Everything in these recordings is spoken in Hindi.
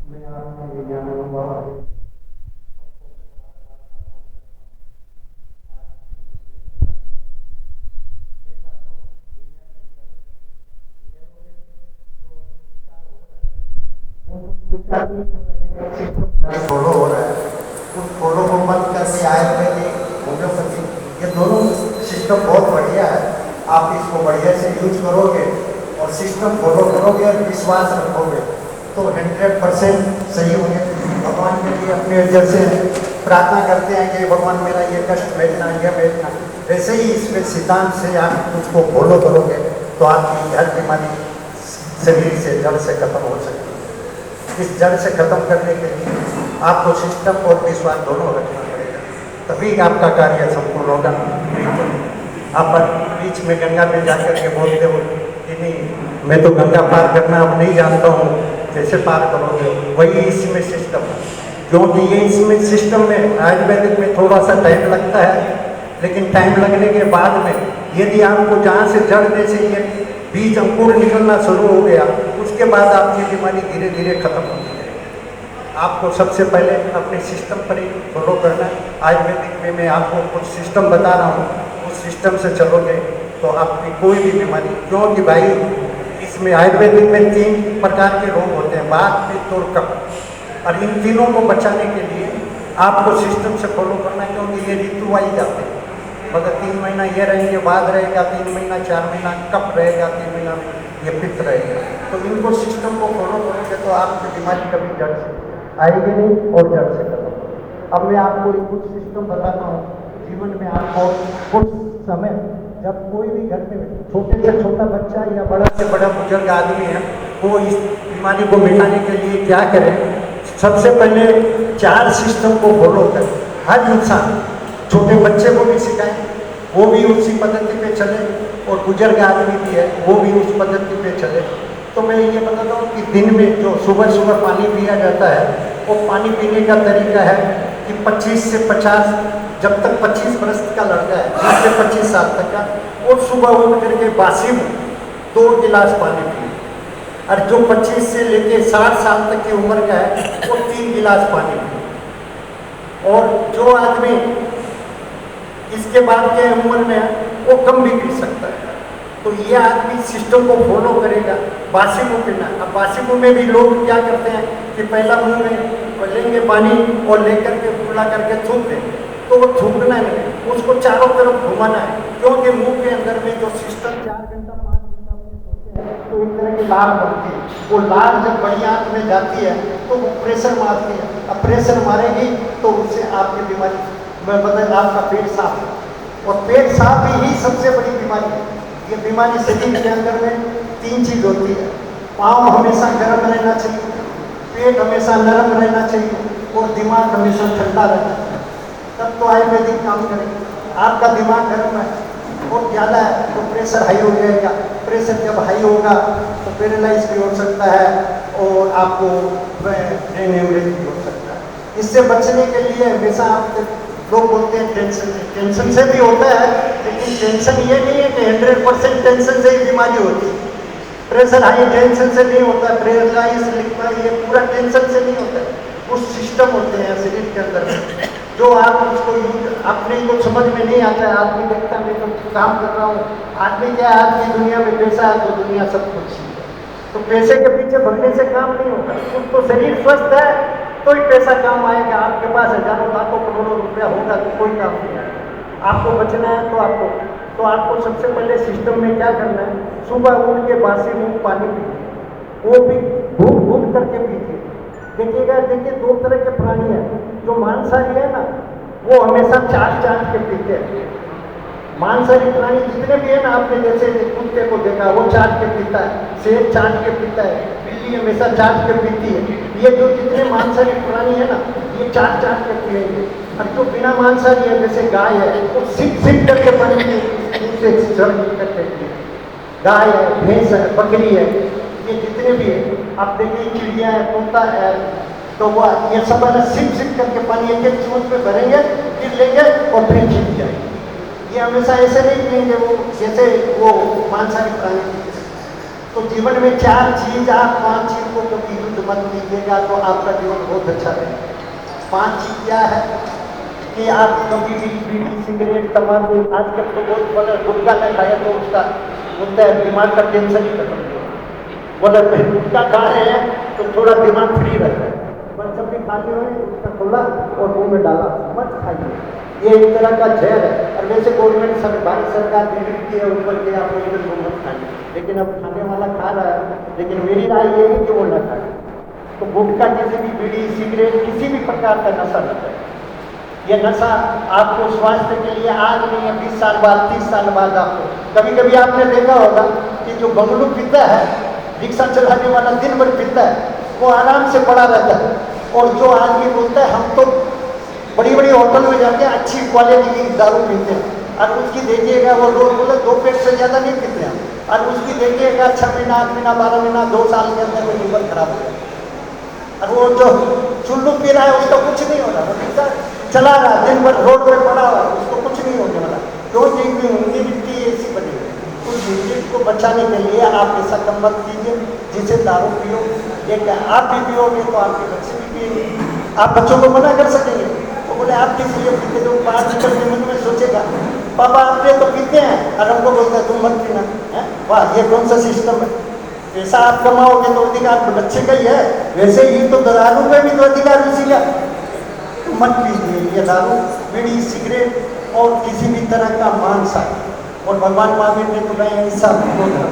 मैं आपके विज्ञान अनुभव फॉलो हो रहा है, उस फॉलो को बंद करके आयुर्वेदिक होम्योपैथी ये दोनों सिस्टम बहुत बढ़िया है। आप इसको बढ़िया से यूज करोगे और सिस्टम फॉलो करोगे और विश्वास रखोगे तो 100% सही होंगे। भगवान के लिए अपने जैसे प्रार्थना करते हैं कि भगवान मेरा ये कष्ट भेजना ये भेजना, वैसे ही इसमें सिद्धांत से आप उसको फॉलो करोगे तो आपकी हर बीमारी शरीर से जड़ से खत्म हो सकती है। इस जड़ से खत्म करने के लिए आपको सिस्टम और विश्वास दोनों रखना पड़ेगा, तभी आपका कार्य संपूर्ण होगा। आप बीच में गंगा में जाकर के बोलते हो कि नहीं मैं तो गंगा पार करना अब नहीं जानता हूँ, कैसे पार करोगे? वही इसमें सिस्टम है, क्योंकि ये इसमें सिस्टम में आयुर्वेदिक में थोड़ा सा टाइम लगता है, लेकिन टाइम लगने के बाद में यदि आपको जहाँ से जड़ जैसे ये बीज अंकुर निकलना शुरू हो गया, उसके बाद आपकी बीमारी धीरे धीरे खत्म होती है। आपको सबसे पहले अपने सिस्टम पर ही फॉलो करना है। आयुर्वेदिक में मैं आपको कुछ सिस्टम बता रहा हूँ, उस सिस्टम से चलोगे तो आपकी कोई भी बीमारी, क्योंकि भाई इसमें आयुर्वेदिक में 3 प्रकार के रोग होते हैं, वात पित्त और कफ, और इन तीनों को बचाने के लिए आपको सिस्टम से फॉलो करना है, क्योंकि ये ऋतु वाइज जाते हैं। मतलब 3 महीना ये रहेंगे, बाद रहेगा 3 महीना, 4 महीना कफ रहेगा, 3 महीना ये पित्त रहेगा। तो इनको सिस्टम को फॉलो करोगे तो आपकी बीमारी कभी जड़ से आएगी नहीं और जड़ से खत्म। अब मैं आपको एक कुछ सिस्टम बताता हूँ। जीवन में आपको कुछ समय जब कोई भी घर में छोटे से छोटा बच्चा या बड़ा से बड़ा बुजुर्ग आदमी है, वो इस बीमारी को मिटाने के लिए क्या करें? सबसे पहले 4 सिस्टम को फॉलो करें। हर इंसान, छोटे बच्चे को भी सिखाएं, वो भी उसी पद्धति पे चले, और बुजुर्ग आदमी भी है वो भी उस पद्धति पे चले। तो मैं ये बताता हूँ कि दिन में जो सुबह सुबह पानी पिया जाता है, वो पानी पीने का तरीका है कि 25 से 50, जब तक 25 वर्ष का लड़का है, 20 से 25 साल तक का, वो सुबह उठ करके बासी में 2 गिलास पानी पिए, और जो 25 से लेके 60 साल तक की उम्र का है वो 3 गिलास पानी पिए। और जो आदमी इसके बाद के उम्र में है वो कम भी पी सकता है। तो ये आदमी सिस्टम को फॉलो करेगा। बासी मुँह पीना, अब बासी मुँह में भी लोग क्या करते हैं कि पहला मुँह में लेंगे पानी और लेकर के खुला करके थूक देंगे, तो वो थूकना नहीं, उसको चारों तरफ घुमाना है, क्योंकि मुंह के अंदर में जो सिस्टम 4 घंटा 5 घंटा अपने सोते हैं तो एक तरह की लार बनती है। वो लार जब बड़ी आंत में जाती है तो वो प्रेशर मारती है। अब प्रेशर मारेगी तो उससे आपकी बीमारी मतलब आपका पेट साफ है, और पेट साफ ही सबसे बड़ी बीमारी है। ये बीमारी शरीर के अंदर में 3 चीज होती है। पाँव हमेशा गर्म रहना चाहिए, पेट हमेशा नरम रहना चाहिए, और दिमाग हमेशा ठंडा रहना चाहिए, तब तो आयुर्वेदिक काम करेगा। आपका दिमाग गर्म है और ज़्यादा है तो प्रेशर हाई हो जाएगा। प्रेशर जब हाई होगा तो पैरालाइज भी हो सकता है और आपको ब्रेन हेमरेज भी हो सकता है। इससे बचने के लिए हमेशा आप, लोग बोलते हैं टेंशन से भी होता है, लेकिन टेंशन ये नहीं है कि 100% टेंशन से ही बीमारी होती है। प्रेशर हाई टेंशन से नहीं होता, पैरालाइज लिखना ये पूरा टेंशन से नहीं होता है। कुछ सिस्टम होते हैं शरीर के अंदर जो आप उसको अपने को समझ में नहीं आता है। आदमी देखता है मैं तो काम कर रहा हूँ, आदमी क्या है, आज की दुनिया में पैसा है तो दुनिया सब कुछ है, तो पैसे के पीछे भगने से काम नहीं होगा। कुछ तो शरीर स्वस्थ है तो ही पैसा काम आएगा। आपके पास हजारों लाखों करोड़ों रुपया होगा तो कोई काम नहीं आएगा। आपको बचना है तो आपको सबसे पहले सिस्टम में क्या करना है? सुबह उठ के बासी मुँह पानी पीजिए, वो भी घूट घूट करके पीजिए। देखिएगा, देखिए 2 तरह के प्राणी हैं। जो मांसाहारी है ना, वो हमेशा चाट के पीते हैं। मांसाहारी प्राणी जितने भी है ना, आपने जैसे कुत्ते को देखा वो चाट के पीता है, शेर चाट के पीता है, बिल्ली हमेशा चाट के पीती है। ये जो जितने मांसाहारी प्राणी है ना, ये चाट के पिएंगे। और जो बिना मांसाहारी है जैसे गाय है, वो सिप करके पानी से करके पिए। गाय है, भैंस है, बकरी है, ये जितने भी है, आप देखिए चिड़िया है, तोता है, तो वो ये सब है सिप करके पानी एक चूत पे भरेंगे, फिर लेंगे और फिर खींच जाएंगे। ये हमेशा ऐसे नहीं पिएंगे वो जैसे वो मांसाहारी प्राणी। तो जीवन में 4 चीज, आप 5 चीज को कभी युद्ध मत कीजिएगा तो आपका जीवन बहुत अच्छा रहेगा। 5 चीज क्या है कि आप कभी भी बीड़ी सिगरेट तंबाकू, आजकल तो बहुत बड़ा गुटखा में खाया तो उसका बोलता है दिमाग का टेंशन ही खत्म हो गया। बोला गुटखा खा रहे हैं तो थोड़ा दिमाग फ्री रहता है। पर जब भी खाते हुए उसका खोला और मुंह में डाला, मत खाइए, ये एक तरह का जहर है। और वैसे गवर्नमेंट भारत सरकार लिमिट की है ऊपर के आप इधर को मत खाइए, लेकिन अब खाने वाला खा रहा है। लेकिन मेरी राय ये है कि वो न खाए। तो गुटखा जैसे भी बीड़ी सिगरेट किसी भी प्रकार का नशा न करें। ये नशा आपको स्वास्थ्य के लिए आज नहीं है, 20 साल बाद 30 साल बाद आपको, कभी कभी आपने देखा होगा कि जो बंगलू पीता है, रिक्शा चलाने वाला दिन भर पीता है, वो आराम से पड़ा रहता है। और जो आदमी बोलता है हम तो बड़ी बड़ी होटल में जाके अच्छी क्वालिटी की दारू पीते हैं, और उसकी देखिएगा वो रोज बोले 2 पेट से ज़्यादा नहीं पीते हैं, और उसकी देखिएगा 6 महीना 8 महीना 12 महीना 2 साल के अंदर वो लीवर खराब हो जाए। और वो जो चुल्लू पी रहा है उसका कुछ नहीं हो रहा, रिक्शा चला रहा है दिन भर रोड पे पड़ा हुआ, उसको कुछ नहीं होने वाला। तो इम्यूनिटी ऐसी बनी है। उस इम्यूनिटी को बचाने के लिए आप ऐसा कम मत कीजिए जिसे दारू पियो, लेकिन आप भी पियोगे तो आपके बच्चे भी पिएंगे। आप बच्चों को मना कर सकेंगे, तो बोले आप किस लिए पीते, तो 5 लीटर के मन में सोचेगा पापा आपने तो पीते हैं, और हमको बोलता है तुम मत पीना है। वाह, ये कौन सा सिस्टम है। पैसा आप कमाओगे तो अधिकार तो बच्चे का ही है, वैसे ही तो दारू में भी तो अधिकार उसी का। तो मत पीजिए ये दारू, बीड़ी सिगरेट और किसी भी तरह का मांसाहारी। और भगवान महावीर ने तो अहिंसा बोला,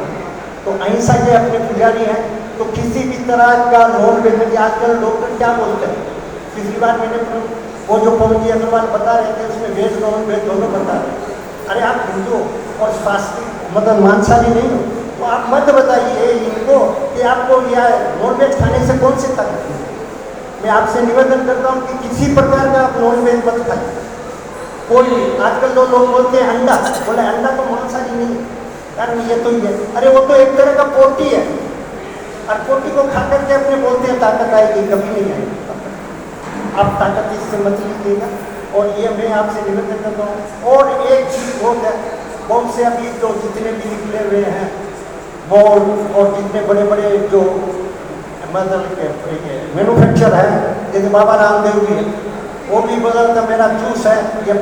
तो अहिंसा के अपने पुजारी हैं। तो किसी भी तरह का नॉन वेज, आजकल डॉक्टर क्या बोलते हैं, पिछली बार मैंने वो जो पवन जी अग्रवाल बता रहे थे उसमें वेज नॉन वेज दोनों बता रहे। अरे आप हिंदू और शास्त्री मतलब मांसाहारी नहीं हो, तो आप मत बताइए इनको कि आपको यह नॉन वेज खाने से कौन सी ताकत है। मैं आपसे निवेदन करता हूँ कि किसी प्रकार का आप नॉन वेज मत खाइए, कोई भी। आजकल तो लोग बोलते हैं अंडा, बोले अंडा तो मांसाहारी नहीं है, कारण ये तो ही है। अरे वो तो एक तरह का पोटी है, और पोटी को खा करके अपने बोलते हैं ताकत आएगी, कभी नहीं आएगी। आप ताकत इससे मत लीजिएगा। और ये मैं आपसे निवेदन करता हूँ। और एक चीज़ बहुत से अभी जो जितने भी निकले हुए हैं मॉल और जितने बड़े बड़े जो मतलब मैन्युफैक्चर है, जैसे बाबा रामदेव भी है, वो भी बोलता मेरा जूस है ये।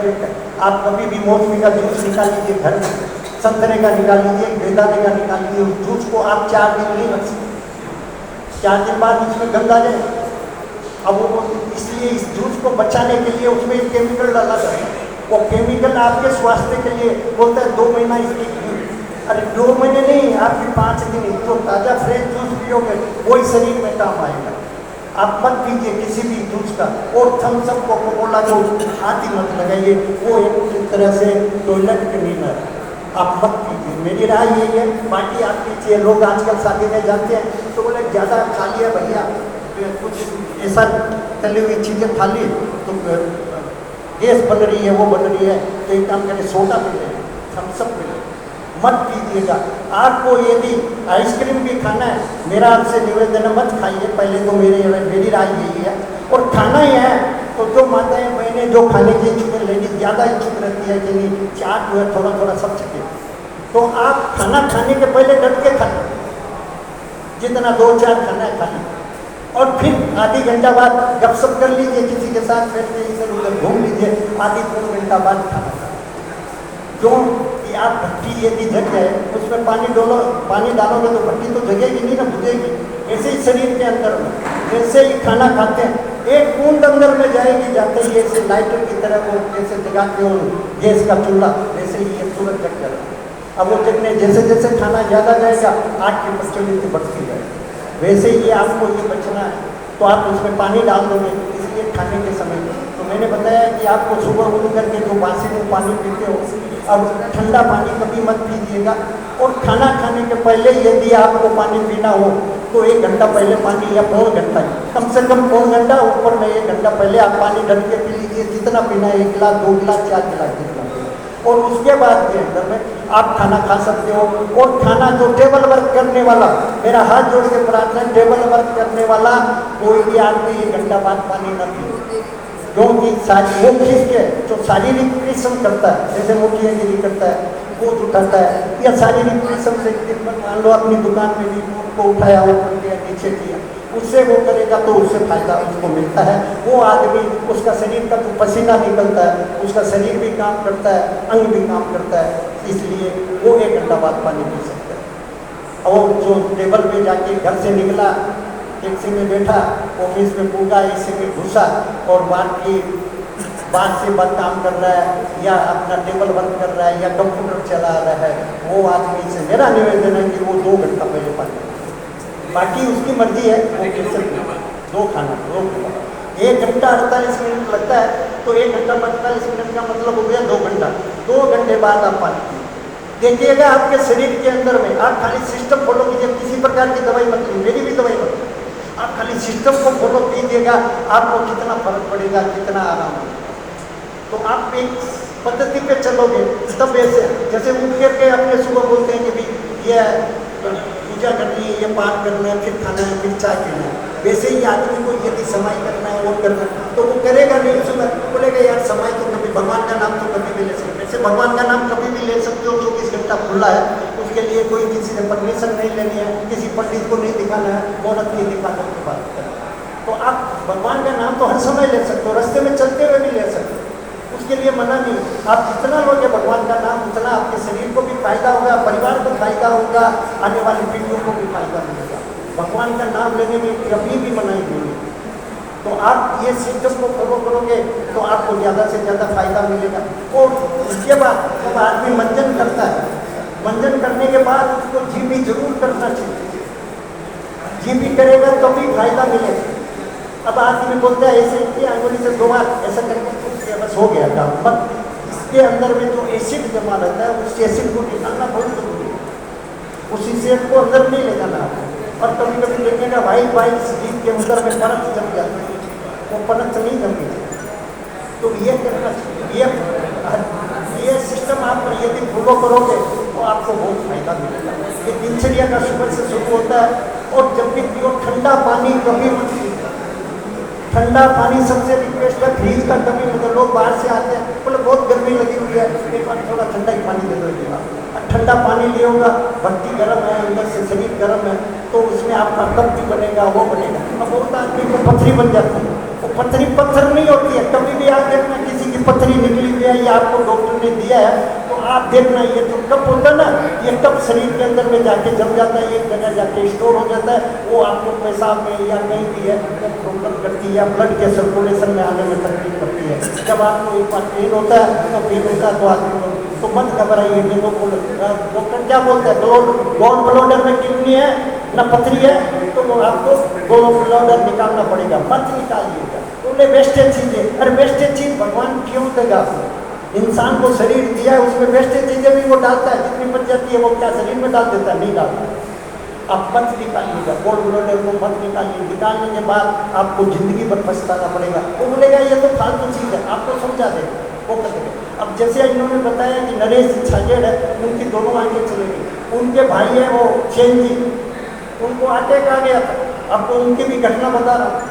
आप कभी भी मौसमी का जूस निकाल लीजिए घर में, संतरे का निकाल लीजिए, बेदाने का निकाल लीजिए। उस जूस को आप 4 दिन नहीं रख सकते, 4 दिन बाद उसमें गंध आ जाए। अब वो इसलिए इस जूस को बचाने के लिए उसमें एक केमिकल डाला जाता है, वो केमिकल आपके स्वास्थ्य के लिए बोलता है 2 महीना इसकी। अरे 2 महीने नहीं, आपकी 5 दिन जो ताज़ा फ्रेश जूस पियोगे वही शरीर में काम आएगा। आप मत पीजिए किसी भी जूस का। और थम्स अप कोका कोला जो हाथ ही मत लगाइए, वो एक तरह से टॉयलेट क्लीनर, आप मत पीजिए। मेरी राय यही है। बाकी आप पीजिए। लोग आजकल शादी में जाते हैं तो बोले ज़्यादा खा लिया भैया, कुछ ऐसा तली हुई चीज़ें खा ली तो गैस बन रही है, वो बन रही है, तो एक काम करें सोडा पी लें, थम्स अप पी लें, मत पीजिएगा। आपको यदि आइसक्रीम भी खाना है, मेरा आपसे निवेदन है मत खाइए। पहले तो मेरी राय यही है। और खाना ही है तो जो माताएं बहनें जो खाने की इच्छुक है, लेडीज ज़्यादा इच्छुक रहती है कि नहीं चाट जो है थोड़ा थोड़ा सब चीज़ें, तो आप खाना खाने के पहले डट के खाएं, जितना 2-4 खाना है खाना, और फिर आधी घंटा बाद गपशप कर लीजिए किसी के साथ, बैठ के इधर उधर घूम लीजिए, आधी 3 घंटा बाद खाना खाएं। क्यों कि आप भट्टी यदि जग जाए उसमें पानी डालोगे तो भट्टी तो जगेगी नहीं ना, बुझेगी। ऐसे ही शरीर के अंदर में जैसे ही खाना खाते हैं एक बूंद अंदर में जाएगी, जाते ही ऐसे लाइटर की तरह वो जैसे जगाते हो गैस का चूल्हा, वैसे ही ये तुरंत जग जाता है। अब वो जगने जैसे जैसे खाना ज़्यादा जाएगा आग की प्रचलित बढ़ती जाएगी। वैसे ही आपको ये बचना है तो आप उसमें पानी डाल दोगे, इसलिए खाने के समय। तो मैंने बताया कि आपको सुबह उठ करके जो बासी में पानी पीते हो, अब ठंडा पानी कभी मत पीजिएगा। और खाना खाने के पहले यदि आपको पानी पीना हो तो 1 घंटा पहले पानी, या पौन घंटा, कम से कम पौन घंटा, ऊपर में 1 घंटा पहले आप पानी ढक के पी लीजिए, जितना पीना है, 1 गिलास 2 गिलास 4 गिलास जितना। और उसके बाद के अंदर में आप खाना खा सकते हो। और खाना जो टेबल वर्क करने वाला, मेरा हाथ जोड़ के प्रार्थना है, टेबल वर्क करने वाला कोई भी आदमी 1 घंटा बाद पानी न पिए, क्योंकि वो खींच के जो शारीरिक परिश्रम करता है, जैसे मुखियागिरी करता है, बोझ उठाता है, या शारीरिक परिश्रम से दिन भर मान लो अपनी दुकान में भी को उठाया ऊपर किया नीचे किया, उससे वो करेगा तो उससे फायदा उसको मिलता है। वो आदमी उसका शरीर का तो पसीना निकलता है, उसका शरीर भी काम करता है, अंग भी काम करता है, इसलिए वो 1 घंटा बाद पानी पी सकता है। और जो टेबल पे जाके घर से निकला, टैक्सी में बैठा, ऑफिस में पूगा, एसी में घुसा और बात से बात काम कर रहा है, या अपना टेबल बंद कर रहा है, या कंप्यूटर चला रहा है, वो आदमी से मेरा निवेदन है कि वो 2 घंटा पहले पानी, बाकी उसकी मर्जी है, वो कैसे 2 खाना 2 घंटा, 1 घंटा 48 मिनट लगता है, तो 1 घंटा 45 मिनट का मतलब हो गया 2 घंटा। 2 घंटे बाद आप पानी पिए। देखिएगा आपके शरीर के अंदर में, आप खाली सिस्टम फॉलो कीजिए, किसी प्रकार की दवाई मत लीजिए, मेरी भी दवाई मत, आप खाली सिस्टम को फॉलो कीजिएगा, आपको कितना फर्क पड़ेगा, कितना आराम होगा। तो आप एक पद्धति पे चलोगे तब ऐसे, जैसे उठ करके अपने सुबह बोलते हैं कि भाई ये पूजा करनी है, ये पाठ करना है, फिर खाना है, फिर चाय पीना है, वैसे ही आदमी को यदि समय करना है, वो करना है, तो वो करेगा नहीं, सुबह बोलेगा यार समय तो कभी, भगवान का नाम तो कभी भी ले सकते, वैसे भगवान का नाम कभी भी ले सकते हो, 24 घंटा खुला है, उसके लिए कोई किसी से परमिशन नहीं लेनी है, किसी पंडित को नहीं दिखाना है, मुहूर्त नहीं दिखाना की बात है। तो आप भगवान का नाम तो हर समय ले सकते हो, रास्ते में चलते हुए भी ले सकते हो, उसके लिए मना नहीं। आप जितना लोगे भगवान का नाम, उतना आपके शरीर को भी फायदा होगा, परिवार को फायदा होगा, आने वाली पीढ़ियों को भी फायदा मिलेगा। भगवान का नाम लेने में कभी भी मनाही नहीं है। तो आप ये सिस्टम को फॉलो करोगे तो आपको ज़्यादा से ज़्यादा फायदा मिलेगा। और उसके बाद जब आदमी मंजन करता है, मंजन करने के बाद उसको जी भी जरूर करना चाहिए, जी भी करेगा तो भी फायदा मिलेगा। अब आदमी बोलता है ऐसे कि अंगुली से 2 बार ऐसा करके बस हो गया काम, बट इसके अंदर में जो एसिड जमा रहता है, उस एसिड को निकालना बहुत जरूरी है, उस एसिड को अंदर नहीं ले जाना है। और कभी कभी देखेगा वाइट स्किन के अंदर में परत जम जाती है, वो परत नहीं जमनी चाहिए। तो ये करना चाहिए, ये सिस्टम आप यदि फॉलो करोगे तो आपको बहुत फायदा मिलेगा। ये दिनचर्या का सुबह से शुरू होता है। और जब भी पियो ठंडा पानी कभी मत पीजिए, ठंडा पानी सबसे रिक्वेस्ट है, फ्रीज का कभी मतलब लोग बाहर से आते हैं, बोले बहुत गर्मी लगी हुई है, एक बार थोड़ा ठंडा ही पानी दे दो, ठंडा पानी लिया होगा, भट्टी गर्म है, अंदर से शरीर गर्म है, तो उसमें आपका कब्ज भी बनेगा, वो बनेगा। अब बहुत आदमी को पथरी बन जाती है, वो पथरी पत्थर नहीं होती है, कभी भी आप देखना किसी की पथरी निकली हुई है या आपको डॉक्टर ने दिया है, तो आप देखना ये जो कप होता है ना, ये कप शरीर के अंदर में जाके जम जाता है, एक जगह जाके स्टोर हो जाता है, वो आपको पेशाब में या कहीं भी है वो प्रॉब्लम करती है, या ब्लड के सर्कुलेशन में आने में तकलीफ करती है। जब आपको एक बार पेन होता है तो पेन होता है तो आदमी तो मत घबराइए, डॉक्टर क्या बोलते हैं, गॉल ब्लैडर में किडनी है ना पथरी है, तो वो आपको गॉल ब्लैडर निकालना पड़ेगा, मत निकालिएगा, बोले वेस्टेज चीज़ें। अरे वेस्टेज चीज़ भगवान क्यों देगा? इंसान को शरीर दिया है, उसमें वेस्टेज चीज़ें भी वो डालता है, जितनी बच जाती है वो क्या शरीर में डाल देता है? नहीं डालता। आप मत निकालिएगा, गॉल ब्लैडर को मत निकालिए, निकालने के बाद आपको जिंदगी भर पछताना पड़ेगा। वो बोलेगा ये तो फालतू चीज़ है, आपको समझा देगा, वो कर देगा। अब जैसे इन्होंने बताया कि नरेश छाजेड़ है, उनकी दोनों आंखें चली गई, उनके भाई है वो चैन जी, उनको अटैक आ गया था। अब तो उनकी भी घटना बता रहा,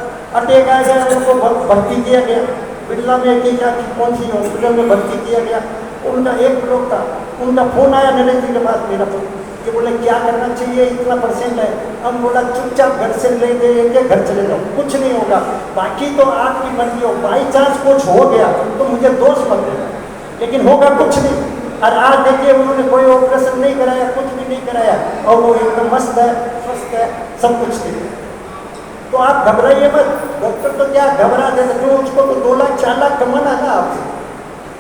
अटैक आ गया, उनको भर्ती किया गया बिरला में कि क्या कौन सी हॉस्पिटल में भर्ती किया गया। उनका एक ब्लॉक था, उनका फोन आया नरेश जी के पास, मेरा फोन, ये बोले क्या करना चाहिए, इतना परसेंट है। हम बोला चुपचाप घर से ले गए, घर चले जाओ, कुछ नहीं होगा, बाकी तो आपकी मर्जी हो, बाई चांस कुछ हो गया तो मुझे दोष मत देना, लेकिन होगा कुछ नहीं। और आज देखिए उन्होंने कोई ऑपरेशन नहीं कराया, कुछ भी नहीं कराया, और वो एकदम मस्त है, स्वस्थ है, सब कुछ ठीक है। तो आप घबराइए मत, डॉक्टर तो क्या घबरा देते, क्यों? उसको तो 2 लाख 4 लाख कमाना था आपसे,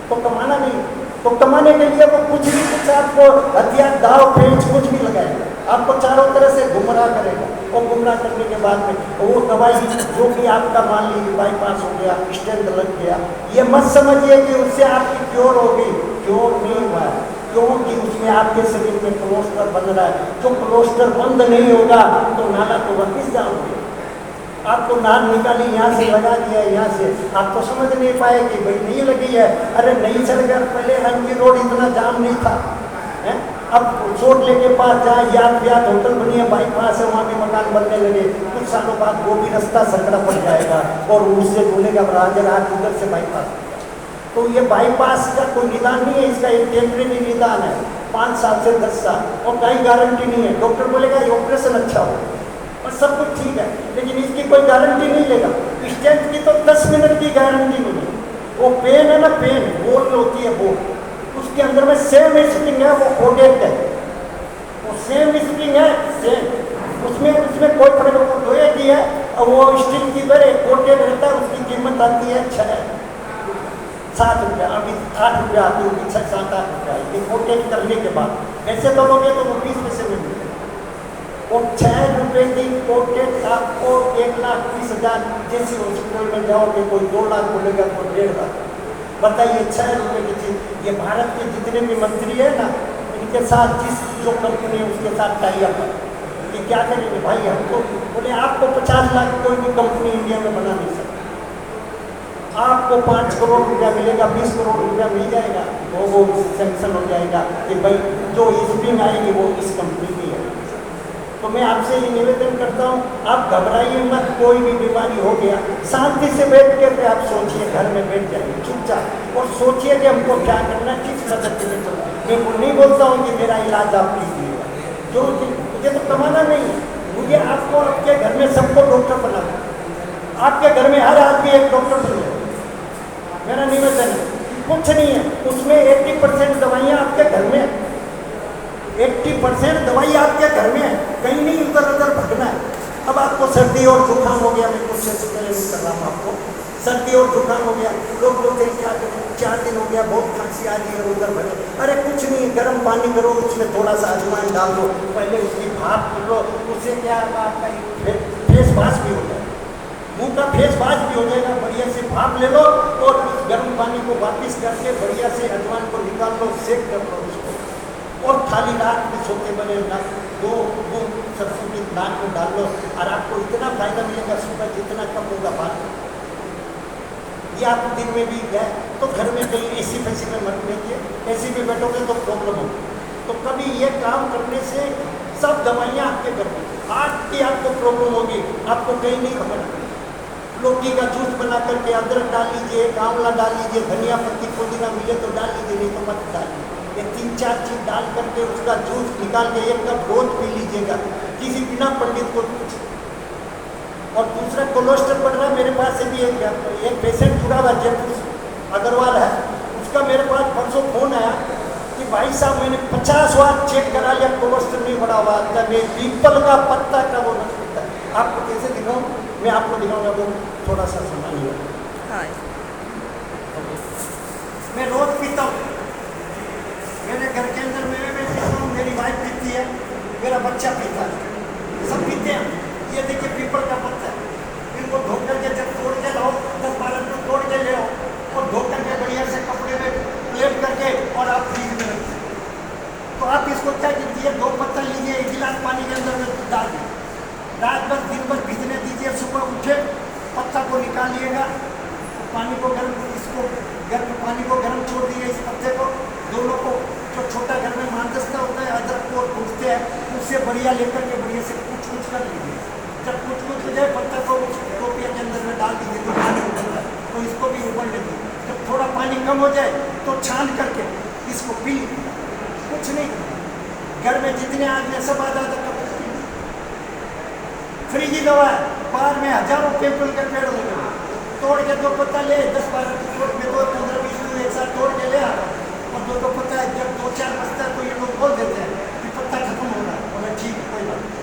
तो कमाना नहीं, तो कमाने के लिए वो कुछ भी कुछ आपको हथियार दाव पेच कुछ भी लगाएगा, आपको चारों तरह से गुमराह करेगा। और गुमराह करने के बाद में वो दवाई जो कि आपका मान लीजिए बाईपास हो गया, स्टेंट लग गया, ये मत समझिए कि उससे आपकी क्योर होगी, क्योर नहीं हुआ है, क्योंकि उसमें आपके शरीर में कोलेस्ट्रॉल बन रहा है। जो कोलेस्ट्रॉल बंद नहीं होगा तो नाला तो वापिस जाओगे। आपको नाल निकाली, यहाँ से लगा दिया, यहाँ से आप तो समझ नहीं पाए कि भाई नहीं लगी है। अरे नहीं चल गया, पहले रंगी रोड इतना जाम नहीं था, है? अब चोटले के पास जहाँ याद होटल बनी है, बाईपास है, वहाँ भी मकान बनने लगे। कुछ सालों बाद वो भी रास्ता संकड़ा पड़ जाएगा और उससे बोलेगा राजर आज उधर से बाईपास। तो ये बाईपास का कोई निदान नहीं है, इसका एक टेम्परेरी निदान है 5 साल से 10 साल, और कहीं गारंटी नहीं है। डॉक्टर बोलेगा ये ऑपरेशन अच्छा हो और सब कुछ ठीक है, लेकिन इसकी कोई गारंटी नहीं लेगा। स्टेंट की तो 10 मिनट की गारंटी नहीं है। वो पेन है ना, पेन बोल होती है वो, उसके अंदर में सेम स्प्रिंग है, वो कोडेड है, वो सेम स्प्रिंग है सेम, उसमें कोई फर्क नहीं। लोहे की है और वो स्टील की तरह कोटेड रहता है, उसकी कीमत आती है 7 रुपया, अभी 8 रुपया आती होगी, 6-7-8 रुपया ये कोटेड करने के बाद। ऐसे तो लोगे तो वो 20 पैसे में मिलेगा। वो 6 रुपये की कोटेड आपको 1,20,000 जैसी हॉस्पिटल में जाओगे, कोई 2 लाख बोलेगा, कोई 1.5 लाख। बताइए 6 रुपये की चीज़। ये भारत के जितने भी मंत्री है ना, इनके साथ जो कंपनी है उसके साथ टाई अप है, ये क्या करेंगे भाई हमको? बोले आपको 50 लाख कोई भी कंपनी इंडिया में बना नहीं सकती, आपको 5 करोड़ रुपया मिलेगा, 20 करोड़ रुपया मिल जाएगा, तो वो सैंक्शन हो जाएगा कि भाई जो स्प्रिंग आएगी वो इस कंपनी की है। तो मैं आपसे ये निवेदन करता हूँ, आप घबराइए मत, कोई भी बीमारी हो गया शांति से बैठ के आप सोचिए, घर में बैठ जाइए चुपचाप और सोचिए कि हमको क्या करना है, किस मदद के लिए चलना। मैं नहीं बोलता हूँ कि मेरा इलाज आप कीजिएगा, जो मुझे तो कमाना नहीं है, मुझे आपको आपके घर में सबको डॉक्टर बनाना, आपके घर में हर आदमी एक डॉक्टर बन जाए। मेरा निवेदन है, कुछ नहीं है उसमें, 80% दवाइयाँ आपके घर में, 80% दवाई आपके घर में है, कहीं नहीं उधर उधर भगना है। अब आपको सर्दी और जुकाम हो गया, मैं कुछ नहीं कर रहा हूँ आपको, सर्दी और जुकाम हो गया, लोग बोलते हैं क्या करें, 4 दिन हो गया बहुत खांसी आ रही है, उधर भरे। अरे कुछ नहीं, गर्म पानी करो, उसमें थोड़ा सा अजवाइन डाल दो, पहले उसकी भाप लो, उससे क्या आपका फेस वॉश भी हो जाएगा, मुंह का फेस वॉश भी हो जाएगा, बढ़िया से भाप ले लो और उस गर्म पानी को वापस करके बढ़िया से अजवाइन को निकाल लो, सेक कर लो उसको, और खाली रात में सोते बने दो सरसों की नाक में डाल लो, और आपको इतना फायदा मिलेगा, सुबह जितना कम होगा बात। ये आप दिन में भी गए तो घर में कहीं एसी फैसी में मत बैठिए, एसी में बैठोगे तो प्रॉब्लम होगी। तो कभी ये काम करने से सब दवाइयाँ आपके घर में, आज की आपको प्रॉब्लम होगी, आपको कहीं नहीं खबर। लौकी का जूस बना करके अदरक डाल लीजिए, आंवला डाल लीजिए, धनिया पत्ती पुदीना मिले तो डाल लीजिए, नहीं तो मत डालिए। ये 3-4 चीज डाल करके उसका जूस निकाल के 1 कप रोज पी लीजिएगा, किसी बिना पंडित को पूछ। और दूसरा कोलेस्ट्रॉल बढ़ रहा है, मेरे पास से भी एक पेशेंट जुड़ा हुआ जयपुर अग्रवाल है, उसका मेरे पास परसों फोन आया कि भाई साहब मैंने 50 बार चेक करा लिया, कोलेस्ट्रॉल नहीं बढ़ा हुआ, मैं पीपल का पत्ता का वो नहीं पीता। आपको कैसे दिखाऊँ? मैं आपको दिखाऊंगा, वो थोड़ा सा संभालिए। हाँ, मैं रोज पीता हूँ, मेरे घर के अंदर मैं पीता हूँ, मेरी वाइफ पीती है, मेरा बच्चा पीता है, सब पीते हैं। ये देखिए पीपल का पत्ता है, इनको धो करके जब तोड़ के लाओ, 10-12 को तोड़ के ले आओ और धो करके बढ़िया से कपड़े में प्लेट करके और आप फ्रीज में रखिए। तो आप इसको क्या कीजिए, 2 पत्ता लीजिए, 1 गिलास पानी के अंदर में डाल दीजिए, रात भर दिन भर भिजने दीजिए, सुबह उठे पत्ता को निकालिएगा, पानी को गर्म, इसको गर्म पानी को गर्म छोड़ दिए, इस पत्ते को दोनों को, जो छोटा घर में मानदस्ता होता है अदरक को भूजते हैं, उससे बढ़िया लेकर के बढ़िया से कुछ कर लीजिए। जब कुछ हो जाए पत्ता को उस टोपिया के अंदर में डाल दीजिए, तो पानी उबलता है, तो इसको भी उबलने दीजिए। जब थोड़ा पानी कम हो जाए तो छान करके इसको पी, कुछ नहीं। घर में जितने आदमी सब आ जाता फ्री की दवा है, बाहर में हजारों पीपल के पेड़ लगे, तोड़ के 2 पत्ता ले, 10-12 में 15-20 एक साथ तोड़ के ले आ, और 2 पत्ता है, जब 2-4 बचता है तो ये लोग बोल देते हैं कि पत्ता खत्म हो रहा है, बोले ठीक है कोई बात नहीं,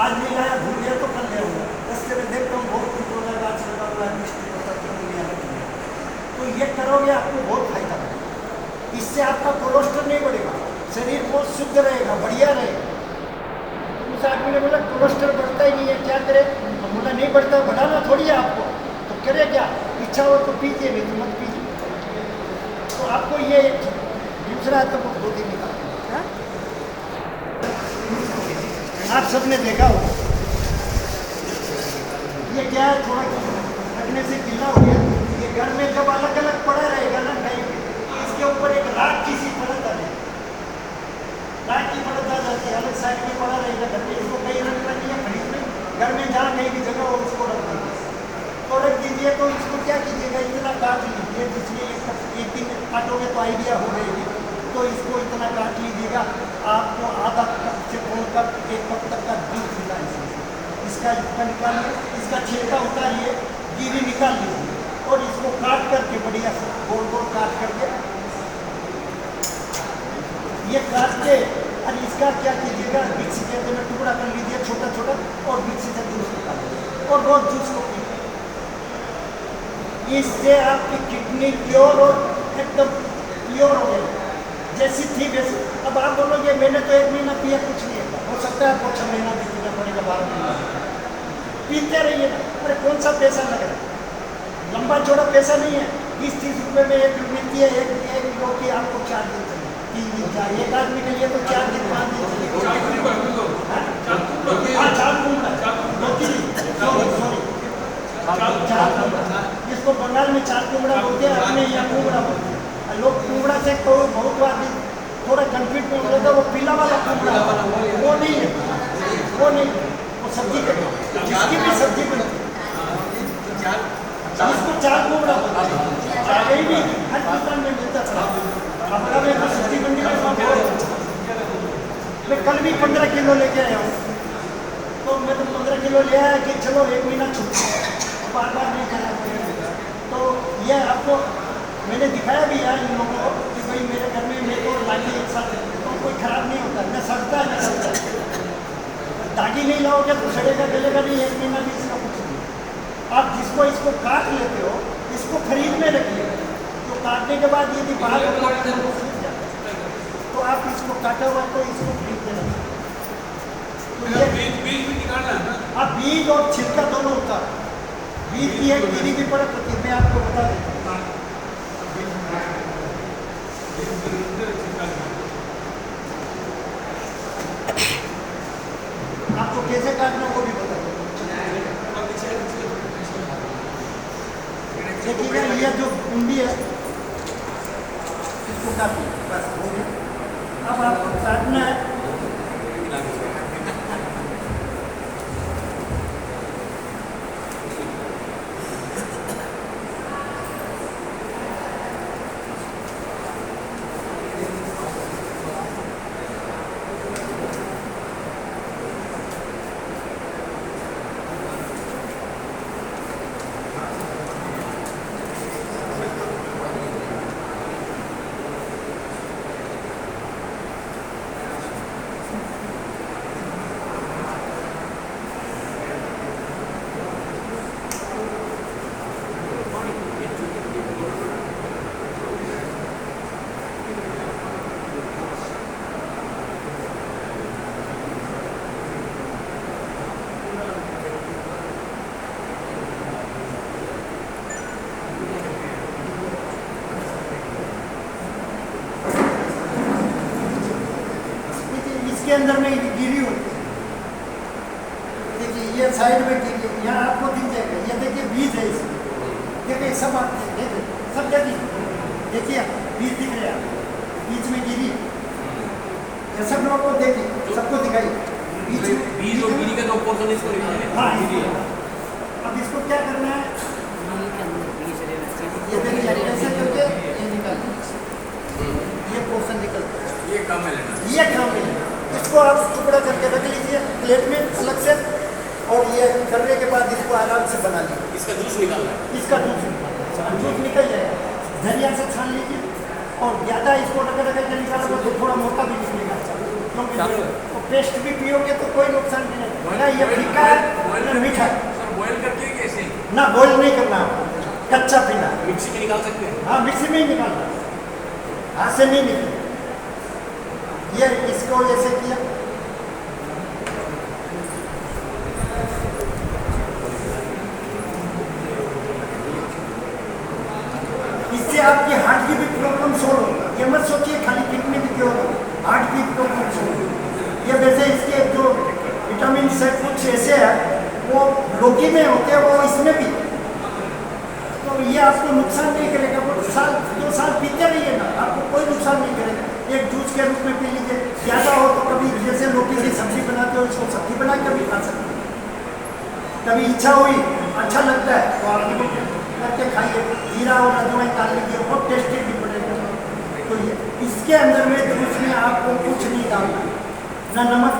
आज नहीं लाया भूल गया तो कल ले आऊँगा। रस्ते में देखता हूँ बहुत कुछ होगा, गाछ लगा हुआ है, मिष्टी पत्ता तो तो ये करोगे आपको बहुत फायदा होगा, इससे आपका कोलेस्ट्रॉल नहीं बढ़ेगा, शरीर बहुत शुद्ध रहेगा, बढ़िया रहेगा। उस आदमी ने बोला कोलेस्ट्रॉल बढ़ता ही नहीं है, क्या करे? हम बोला नहीं बढ़ता, बढ़ाना थोड़ी है आपको, तो करे क्या? इच्छा हो तो पीजिए, नहीं तो मत पीजिए। तो आपको ये दूसरा तो दो दिन निकाल, आप सबने देखा हो ये क्या है, थोड़ा रखने से गिला हो गया, ये घर में जब अलग अलग पड़ा रहेगा ना कहीं पे, इसके ऊपर एक राख की सी परत आ जाएगी, राख की परत आ जाती है, अलग साइड में पड़ा रहेगा घर में, इसको कहीं रखना नहीं है खरीद में, घर में जहाँ कहीं भी जगह हो उसको रख दीजिए। तो रख दीजिए, तो इसको क्या कीजिएगा, इतना काट लीजिए, जिसमें एक दिन काटोगे तो आइडिया हो रहेगी, तो इसको इतना काट लीजिएगा, आपको आधा कप से पौन कप 1 कप तक का दूध मिला इसमें। इसका निकालिए, इसका छिलका उतारिए, गिरी निकाल लीजिए और इसको काट करके बढ़िया से गोल गोल काट करके ये काट के, और इसका क्या कीजिएगा, मिक्सी के अंदर में टुकड़ा कर लीजिए छोटा छोटा और मिक्सी से जूस निकाल लीजिए और रोज जूस को पीजिए। इससे आपकी किडनी प्योर और एकदम प्योर हो गई, जैसी थी वैसी। अब आप बोलोगे मैंने तो 1 महीना पिया, कुछ नहीं है, हो सकता है आपको 6 महीना भी पीना पड़ेगा, 12 महीना पीते रहिए। अरे कौन सा पैसा लग रहा है, लंबा चौड़ा पैसा नहीं है। 20-30 रुपये में एक मिलती है, एक किलो की आपको 4 दिन चाहिए, 3 दिन चाहिए, एक आदमी के लिए तो 4 दिन 5 दिन चाहिए। हाँ, 4 कुंबड़ा, सॉरी, जिसको बंगाल में 4 कुंबड़ा बोलते हैं, अपने यहाँ कुंबड़ा बोलते हैं। लोग कुंबड़ा से तो बहुत आदमी थोड़ा कंफ्यूज में हो जाता है, वो पीला वाला कुंबड़ा वो नहीं है, वो नहीं, वो सब्जी का, जिसकी भी सब्जी बनती है इसको 4 कुंबड़ा बोलते हैं। कहीं भी हर दुकान में मिलता था, अपना में तो सब्जी मंडी में मैं कल भी 15 किलो लेके आया हूँ, तो मैं तो 15 किलो ले आया कि चलो 1 महीना छूट, बार बार नहीं करना पड़ेगा। तो ये आपको मैंने दिखाया भी है इन लोगों को कि भाई मेरे घर में मेरे को लागी एक साथ तो कोई खराब नहीं होता, न सड़ता है न सड़ता है। दागी नहीं लाओगे तो सड़ेगा गलेगा नहीं, 1 महीना भी इसका कुछ नहीं। आप जिसको इसको काट लेते हो, इसको खरीद में रखिए, तो काटने के बाद यदि बाहर सूख जाता तो आप इसको काटा हुआ तो इसको खरीद देना। तो ये बीज भी निकालना है, आप बीज और छिलका दोनों उतार, बीज की एक गिरी भी परत होती है, मैं आपको बता देता हूँ। आपको कैसे काटना वो भी बता दो। देखिएगा ये जो कुंडी है इसको काटिए, बस हो गया। अब आपको काटना है, इसके अंदर में गिरी होती है। देखिए ये साइड में गिरी, यहाँ आपको दिख जाएगा, ये देखिए बीज है इसमें, देखिए सब आप देखिए सब जगह देखिए बीज दिख रहे हैं, बीच में गिरी, ये सब लोगों को देखिए, सबको दिखाइए बीज और गिरी का जो पोर्शन इसको निकालना है। हाँ, अब इसको क्या करना है, ये देखिए ऐसे करके ये निकाल, ये पोर्शन निकलता है, ये काम में लेना, ये काम में लेना। इसको आप टुकड़ा करके रख लीजिए प्लेट में अलग से, और ये करने के बाद इसको आराम से बना लीजिए। इसका जूस निकालना है, इसका जूस निकल जाएगा, धनिया से छान लीजिए, और ज़्यादा इसको रगड़ के निकालोगे तो थोड़ा मोटा भी निकलेगा, क्योंकि तो पेस्ट भी पियोगे तो कोई नुकसान भी नहीं है। ये फीका है ना मीठा है, बॉयल करके कैसे ना बॉयल नहीं करना, कच्चा पीना, मिक्सी में निकाल सकते हैं। हाँ मिक्सी में ही निकालना, हाथ से नहीं निकले। ये इसको ऐसे किया, इससे आपकी हार्ट की भी प्रॉब्लम सोल्व होगा। ये मत सोचिए खाली किडनी की क्यों हो, हार्ट की प्रॉब्लम सोल्व होगा। ये वैसे इसके जो विटामिन से कुछ ऐसे है वो लौकी में होते हैं, वो इसमें भी, तो ये आपको नुकसान नहीं करेगा। वो 1-2 साल पीते रहिए ना, आपको कोई नुकसान नहीं करेगा। एक जूस के रूप में पी लीजिए, ज़्यादा हो तो कभी जैसे लौकी की सब्जी बनाते हो इसको सब्जी बना कर भी खा सकते हैं। कभी इच्छा हुई, अच्छा लगता है तो आप करके खाइए, जीरा और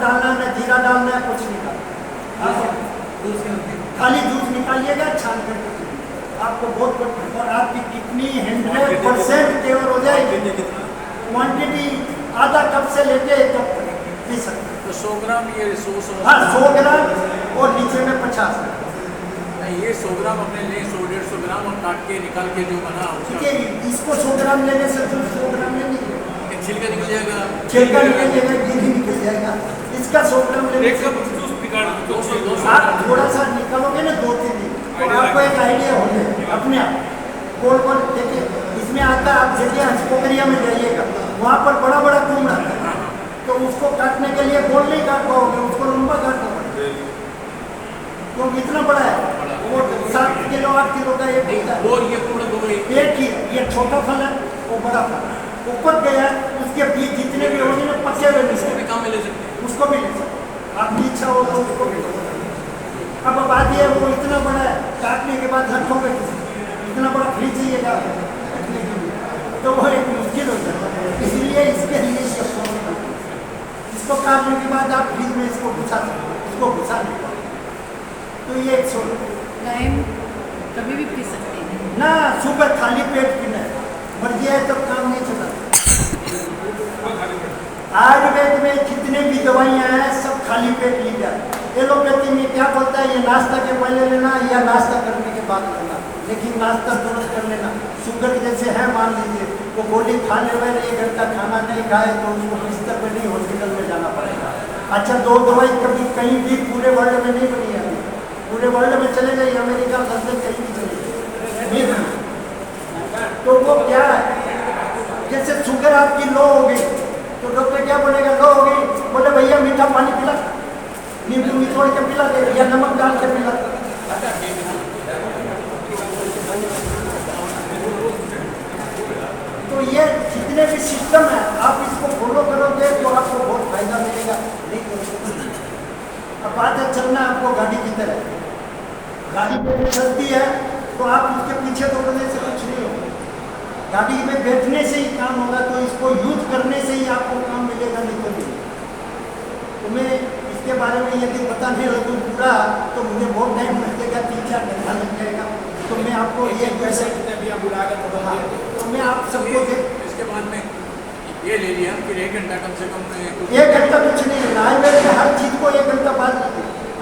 डालना है, न जीरा डालना है, कुछ नहीं डालना। खाली जूस निकालिएगा, छान करके आपको बहुत और आपकी कितनी 100% प्योर हो जाएगी। क्वांटिटी आधा कप से लेके 1 कप पी सकते हैं। तो 100 ग्राम ये 100 हाँ 100 ग्राम और नीचे में 50 ग्राम। नहीं, ये 100 ग्राम अपने ले 100-150 ग्राम और काट के निकाल के जो बना ठीक है, इसको 100 ग्राम लेने से 100 ग्राम लेने की छिलका निकल जाएगा, छिलका निकल जाएगा, गिरी निकल जाएगा। इसका 100 ग्राम लेने से आप थोड़ा सा निकालोगे ना 2-3 दिन, तो आपको एक आइडिया हो जाएगा अपने आप। गोल गोल देखिए, इसमें आता है, आप जगह हंसपोखरिया में जाइएगा, वहाँ पर बड़ा बड़ा कुम्भ आता है, तो उसको काटने के लिए गोल नहीं काट पाओगे, उसको लंबा काटना पड़ेगा, क्योंकि इतना बड़ा है। वो 7 किलो 8 किलो का एक होता है। और ये पूरा दो एक ही ये छोटा फल है, वो बड़ा फल है, वो पक गया, उसके बीज जितने भी होंगे ना पके हुए इसको भी काम में ले सकते हैं। उसको भी ले सकते, आपकी इच्छा हो तो उसको भी ले सकते। अब बात ये वो इतना बड़ा है, काटने के बाद रखोगे इतना बड़ा फ्रिज चाहिएगा रखने के लिए, तो वो एक मुश्किल हो जाता है। इसलिए इसके लिए इसको काटने के बाद आप फ्रिज में इसको घुसा सकते हो, इसको घुसा नहीं पाओ। तो ये एक लाइम कभी भी पी सकते हैं ना, सुबह खाली पेट पीना है, मर्जी है तब काम नहीं चला। आयुर्वेद में जितने भी दवाइयाँ हैं सब खाली पेट ली जाए। एलोपैथी में क्या बोलता है, ये नाश्ता के पहले लेना या नाश्ता करने के बाद लेना, लेकिन नाश्ता तुरंत कर लेना। शुगर जैसे है, मान लीजिए वो गोली खा ले, 1 घंटा खाना नहीं खाए तो उसको बिस्तर पे नहीं हॉस्पिटल में जाना पड़ेगा। अच्छा 2 दवाई कभी कहीं भी पूरे वर्ल्ड में नहीं बनी है, पूरे वर्ल्ड में चले गई, अमेरिका लंदन कहीं भी चले गई, तो वो क्या है, जैसे शुगर आपकी लो हो गई तो डॉक्टर क्या बोलेगा, लो हो गई, बोले भैया मीठा पानी पिला, नींबू निचोड़ के पिला दे या नमक डाल के पिला। तो ये जितने भी सिस्टम है आप इसको फॉलो करोगे तो आपको बहुत फायदा मिलेगा। अब बात है चलना आपको गाड़ी की तरह, गाड़ी में चलती है तो आप उसके पीछे दौड़ने से कुछ नहीं होगा, गाड़ी में बैठने से ही काम होगा। तो इसको यूज करने से ही आपको काम मिलेगा, नहीं तो नहीं। तो मैं इसके बारे में यदि पता नहीं लगूँ पूरा तो मुझे बहुत टाइम लगेगा, 3-4 घंटा लग जाएगा। तो मैं आपको ये तो मैं आप सबको इसके बाद में ये ले लिया, फिर 1 घंटा कम से कम 1 घंटा कुछ नहीं है। आयुर्वेद में हर चीज़ को 1 घंटा बाद,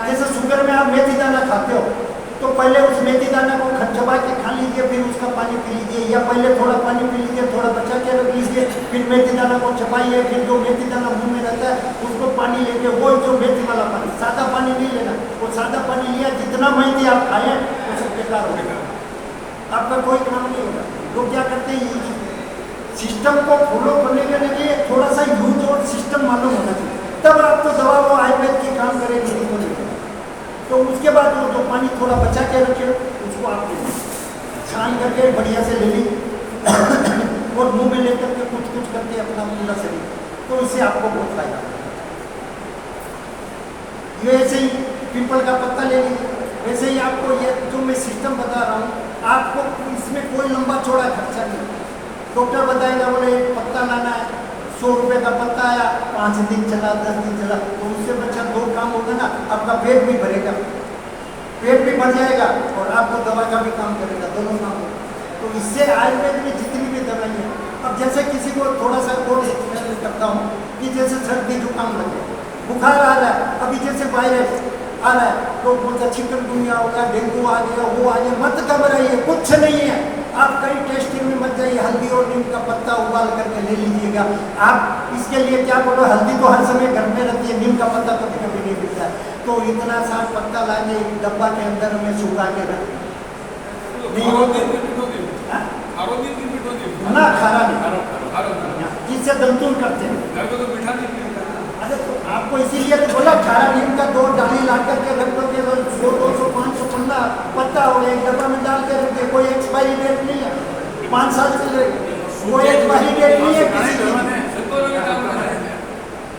जैसे शुगर में आप मेथी दाना खाते हो तो पहले उस मेथी दाना को चबा के खा लीजिए, फिर उसका पानी पी लीजिए, या पहले थोड़ा पानी पी लीजिए, थोड़ा बचा के रख लीजिए, फिर मेथी दाना को चबाइए, फिर जो मेथी दाना मुंह में रहता है उसको पानी लेके, वो जो मेथी वाला पानी, सादा पानी नहीं लेना। वो सादा पानी लिया, जितना मेथी आप खाएं वो सब बेकार हो गया, आपका कोई काम नहीं होगा। लोग क्या करते हैं, सिस्टम को फॉलो करने के लिए थोड़ा सा यूज और सिस्टम मालूम होना चाहिए, तब आपको दवा वो आयुर्वेद की काम करेगी, नहीं तो नहीं। तो उसके बाद वो जो पानी थोड़ा बचा के रखे उसको आप छान करके बढ़िया से ले ली और मुंह में लेकर के कुछ करके अपना पूरा शरीर, तो इससे आपको बहुत फायदा होगा। ये ऐसे ही पीपल का पत्ता ले लीजिए, वैसे ही आपको ये जो मैं सिस्टम बता रहा हूँ, आपको इसमें कोई लंबा चौड़ा खर्चा नहीं। डॉक्टर बताएगा, बोले एक पत्ता लाना है, 100 रुपये का पत्ता आया, 5 दिन चला, 10 दिन चला, तो उससे बच्चा 2 काम होगा ना, आपका पेट भी भरेगा, पेट भी भर जाएगा और आपको दवा का भी काम करेगा, दोनों काम होगा। तो इससे आयुर्वेद में जितनी भी दवाई है, अब जैसे किसी को थोड़ा सा और करता हूँ कि जैसे सर्दी जुकाम लगे, बुखार आ रहा है, अभी जैसे वायरस आ रहा है, तो बोलता चिकनगुनिया हो गया, डेंगू आ गया, वो आ गया, मत घबराइए, कुछ नहीं है। आप कहीं टेस्टिंग में मत जाइए, हल्दी और नीम का पत्ता उबाल करके ले लीजिएगा। आप इसके लिए क्या बोलो, हल्दी तो हर समय घर में रहती है, नीम का पत्ता तो कभी नहीं मिलता है, तो इतना सा पत्ता लाके एक डब्बा के अंदर में सुखा के रख ना, खारा नहीं, जिससे दंतुन करते हैं। अरे तो आपको इसीलिए तो बोला, खारा नीम का 2 डाली ला करके रख दो, 100, 200, 500 पन्ना पत्ता हो गया, एक डब्बा में डाल के रख दे, कोई एक्सपायरी डेट नहीं है, 5 साल चले, कोई एक्सपायरी डेट नहीं है किसी की।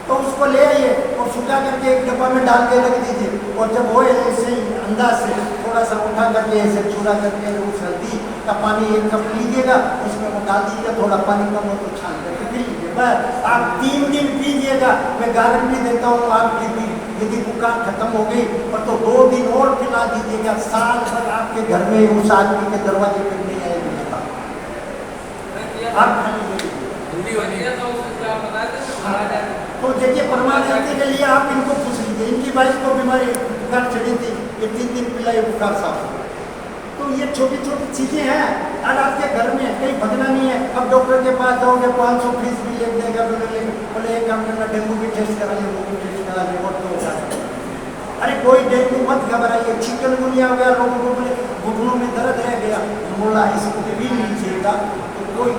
तो उसको ले आइए और सुखा करके एक डब्बा में डाल के रख दीजिए, और जब वो ऐसे ही अंदाज से थोड़ा सा उठा करके ऐसे चूरा करके उस हल्दी का पानी 1 कप लीजिएगा, उसमें वो डाल दीजिए, थोड़ा पानी कम हो तो छान करके पी लीजिए। बस आप 3 दिन पीजिएगा, मैं गारंटी देता हूँ आपकी भी यदि बुखार खत्म हो गई और तो 2 दिन और पिला दीजिएगा, साल भर आपके घर में उस आदमी के दरवाजे पर नहीं आएगी। आप तो देखिए परमानेंट के लिए आप इनको पूछ लीजिए, इनकी वाइफ को बीमारी बुखार चढ़ी थी, ये 3 दिन पिलाए बुखार साफ हो। तो ये छोटी छोटी चीजें हैं, आज आपके घर में कहीं भगना नहीं है। अब डॉक्टर के पास जाओगे 500 फीस भी ले देगा, बोले एक काम करना डेंगू भी टेस्ट करा ले, वो भी टेस्ट करा ले, और तो अरे कोई डेंगू मत घबराइए, चिकनगुनिया हो गया, लोगों को बोले घुटनों में दर्द रह गया, बोला इसको भी लीजिएगा तो कोई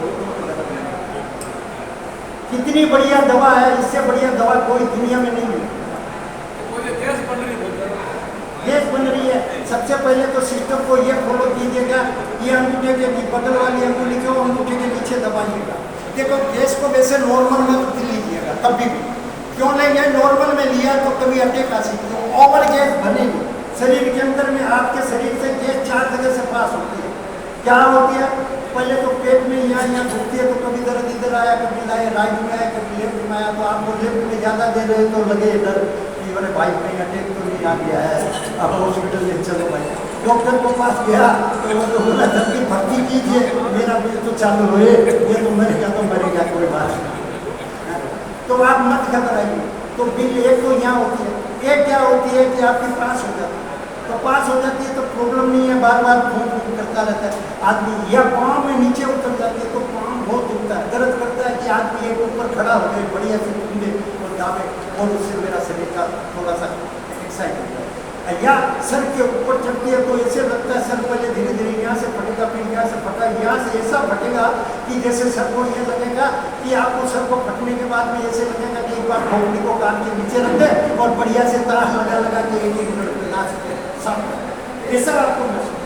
कितनी बढ़िया दवा है, इससे बढ़िया दवा कोई दुनिया में नहीं मिली। गैस बन रही है, सबसे पहले तो सिस्टम को ये फॉलो कीजिएगा, ये अंगूठे के बगल वाली अंगुली को अंगूठे के नीचे दबाइएगा। देखो गैस को वैसे नॉर्मल में तो लीजिएगा, कभी भी क्यों लेंगे, नॉर्मल में लिया तो कभी अटैक आ सकती है, ओवर गैस बनेगी शरीर के अंदर में। आपके शरीर से गैस 4 जगह से पास होती है। क्या होती है, पहले तो पेट में यहाँ घुसती है, तो कभी दर्द इधर आया, कभी राइट में आया, कभी लेफ्ट में आया, तो आपको लेफ्ट में ज़्यादा दे रहे तो लगे डर कि अरे भाई कहीं अटैक तो नहीं आ गया है, अब हॉस्पिटल ले चलो भाई। डॉक्टर के पास गया तो वो तो बोला जल्दी भर्ती कीजिए, मेरा बिल तो चालू हुए, ये तो मरेगा तो मरेगा, कोई बात नहीं। तो आप मत घबराइए। तो बिल एक तो यहाँ होती है, एक क्या होती है कि आपकी पास हो जाती है, तो पास हो जाती है तो प्रॉब्लम नहीं है, बार बार फोन करता रहता है आदमी, या पाँव में नीचे उतर जाती है तो पाँव बहुत दुखता है, दर्द करता है कि आदमी एक ऊपर खड़ा हो जाए बढ़िया से घूमे और दावे, और उससे मेरा शरीर का थोड़ा सा एक्साइट हो जाए। या सर के ऊपर चढ़ती है तो ऐसे लगता है सर पहले धीरे धीरे यहाँ से फटेगा, फिर यहाँ से फटा, यहाँ से ऐसा फटेगा कि जैसे सर को ये लगेगा कि आपको सर को फटने के बाद में ऐसे लगेगा कि एक बार खोपड़ी को कान के नीचे रख दे और बढ़िया से तार लगा के 1 मिनट में ना सके साफ, ऐसा आपको महसूस।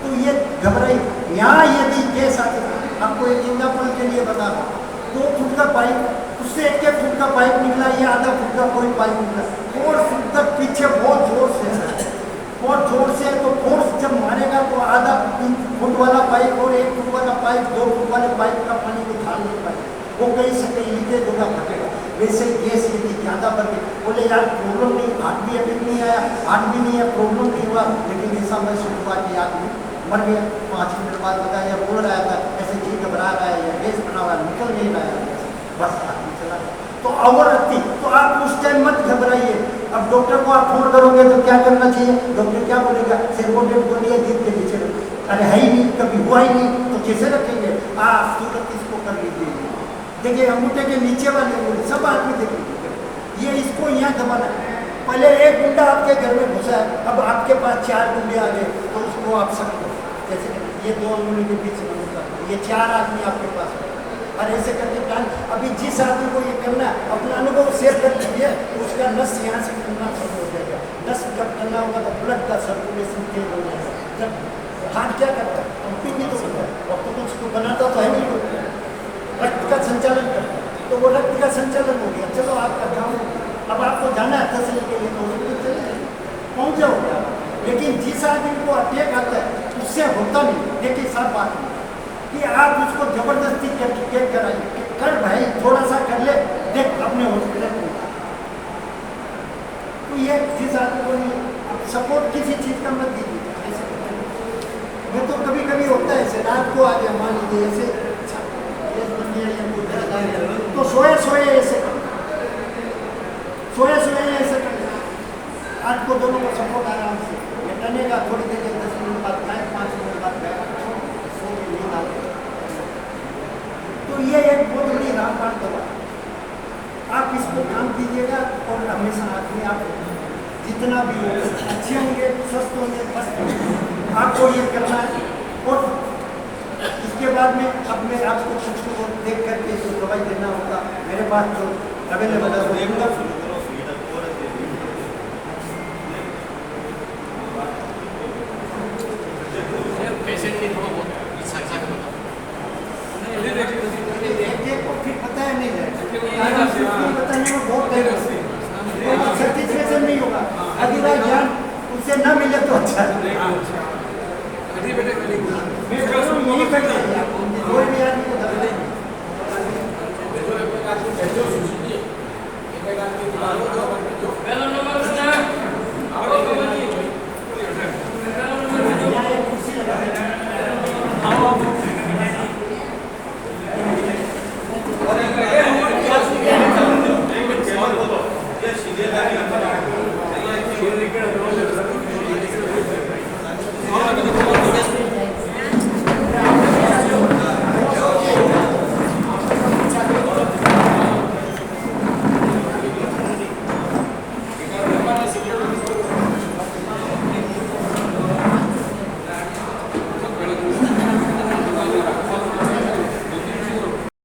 तो ये घबराई, यहाँ यदि गैस आती है, आपको एक एग्जाम्पल के लिए बता रहा हूँ, 2 फुट का पाइप, उससे 1 फुट का पाइप निकला, ये आधा फुट का कोई पाइप निकला, फोर्स तक पीछे बहुत जोर से है, बहुत जोर से, तो फोर्स जब मारेगा तो आधा फुट वाला पाइप और 1 फुट वाला पाइप 2 फुट वाले पाइप का पानी को ढाल नहीं पाएगा, वो कहीं से कहीं लीकेज होगा, फटेगा। वैसे गैस यदि ज़्यादा बढ़ गई, बोले यार प्रॉब्लम नहीं, हार्ट भी अटैक नहीं आया, हार्ट भी नहीं है, प्रॉब्लम नहीं हुआ, लेकिन ऐसा महसूस हुआ कि आदमी मर गया, 5 मिनट बाद बताया बोल रहा था ऐसे जी घबरा रहा है या गैस बना हुआ निकल नहीं रहा है, बस आदमी चला गया। तो अवर रखती तो आप उस टाइम मत घबराइए। अब डॉक्टर को आप फोन करोगे तो क्या करना चाहिए, डॉक्टर क्या बोलेगा, सिरकोटेट बोलिए जीत के नीचे रखो, अरे है ही नहीं, कभी हुआ ही नहीं तो कैसे रखेंगे, आप तुरंत इसको कर लीजिए। देखिए अंगूठे के नीचे वाले अंगूठे सब आदमी देखिए, ये इसको यहाँ दबाना है। पहले एक गुंडा आपके घर में घुसा है, अब आपके पास 4 गुंडे आ गए तो उसको आप समझो, जैसे ये 2 अंगुली के बीच में ये 4 आदमी आपके पास है, और ऐसे करके प्लान। अभी जिस आदमी को ये करना है अपना अनुभव शेयर कर लीजिए, उसका नस यहाँ से खुलना शुरू हो जाएगा, नस जब करना होगा तो ब्लड का सर्कुलेशन तेज हो जाएगा। जब हार्ट क्या करता है, पंपिंग भी तो होता है, और तो कुछ को बनाता तो है नहीं, रक्त का संचालन करता है, तो वो रक्त का संचालन हो गया, चलो आपका काम। अब आपको जाना है तसली के लिए तो चले पहुँच जाओगे आप, लेकिन जिस आदमी को अटैक आता है उससे होता नहीं। देखिए सब बात नहीं कि आप उसको जबरदस्ती टिकट कराइए, कर भाई थोड़ा सा कर ले, देख अपने हॉस्पिटल में। तो ये जिस आदमी को नहीं सपोर्ट किसी चीज़ का मत दीजिए। ऐसे मैं तो कभी कभी होता है ऐसे, रात को आ गया मान लीजिए ऐसे तो सोए ऐसे कर, आज को दोनों को सपोर्ट आराम से टनेगा, थोड़ी देर 10 मिनट बाद खाए, 5 मिनट बाद खाए, सो के नींद आ गई। तो ये एक बहुत बड़ी रामबाण दवा, आप इसको काम कीजिएगा और हमेशा आदमी आप जितना भी हो अच्छे होंगे, स्वस्थ होंगे, मस्त होंगे, आपको ये करना है। और इसके बाद में अब मैं आपको कुछ को देख करके जो दवाई देना होगा मेरे पास जो अवेलेबल है वो देंगे। बताने में बहुत सेटिस्फेक्शन नहीं होगा, अधिकांश ज्ञान उससे न मिले तो अच्छा है। मैं यही कोई भी आदमी को